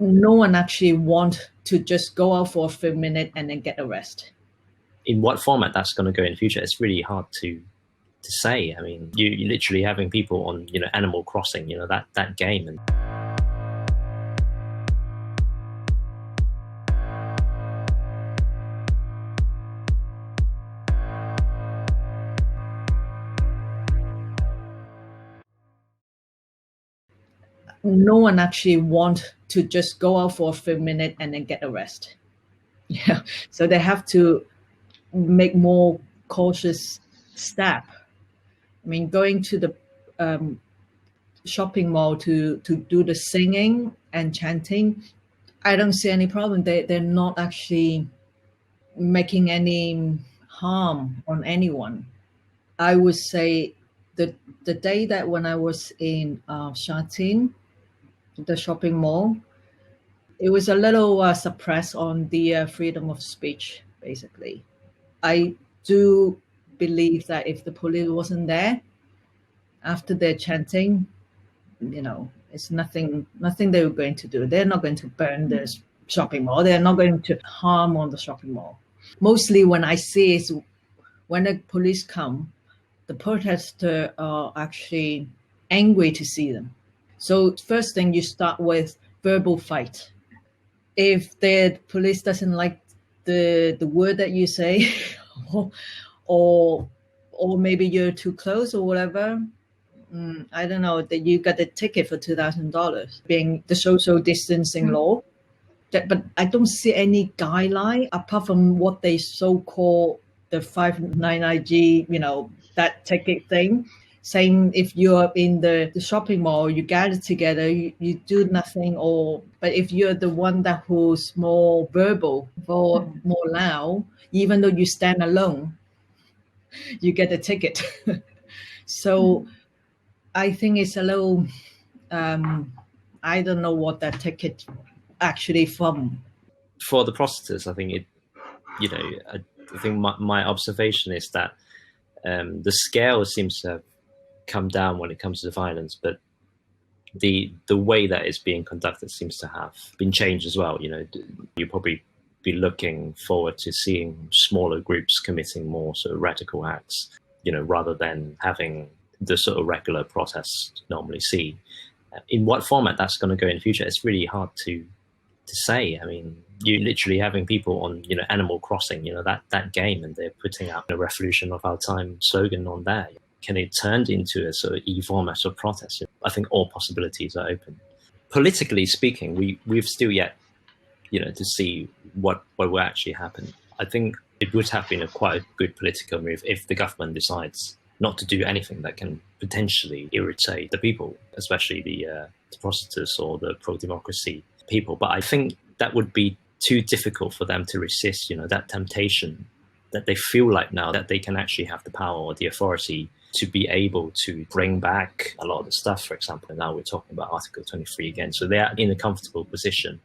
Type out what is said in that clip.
No one actually want to just go out for a few minutes and then get arrested. In what format that's going to go in the future, it's really hard to say. I mean, you're literally having people on, Animal Crossing, that game. And no one actually want to just go out for a few minutes and then get arrested. Yeah, so they have to make more cautious step. I mean, going to the shopping mall to do the singing and chanting, I don't see any problem. They're not actually making any harm on anyone. I would say the day that when I was in Shatin, the shopping mall, it was a little suppressed on the freedom of speech, basically. I do believe that if the police wasn't there after their chanting, it's nothing they were going to do. They're not going to burn the shopping mall. They're not going to harm on the shopping mall. Mostly when I see is when the police come, the protesters are actually angry to see them. So first thing, you start with verbal fight. If the police doesn't like the word that you say, or maybe you're too close or whatever, I don't know, that you got a ticket for $2,000, being the social distancing law. But I don't see any guideline apart from what they so-called the 599G, that ticket thing, saying if you're in the shopping mall, you gather together, you do nothing, but if you're the one that who's more verbal or more loud, even though you stand alone, you get a ticket. So I think it's a little, I don't know what that ticket actually from. For the protesters, I think I think my observation is that the scale seems to have come down when it comes to the violence, but the way that it's being conducted seems to have been changed as well. You probably be looking forward to seeing smaller groups committing more sort of radical acts, rather than having the sort of regular protests normally see. In what format that's going to go in the future, it's really hard to say. I mean, you're literally having people on, Animal Crossing, that game, and they're putting up a Revolution of Our Time slogan on there. Can it turn into a sort of e-format of protest? I think all possibilities are open. Politically speaking, we've still yet, to see what will actually happen. I think it would have been quite a good political move if the government decides not to do anything that can potentially irritate the people, especially the protesters or the pro-democracy people. But I think that would be too difficult for them to resist, that temptation that they feel like now that they can actually have the power or the authority to be able to bring back a lot of the stuff. For example, now we're talking about Article 23 again. So they are in a comfortable position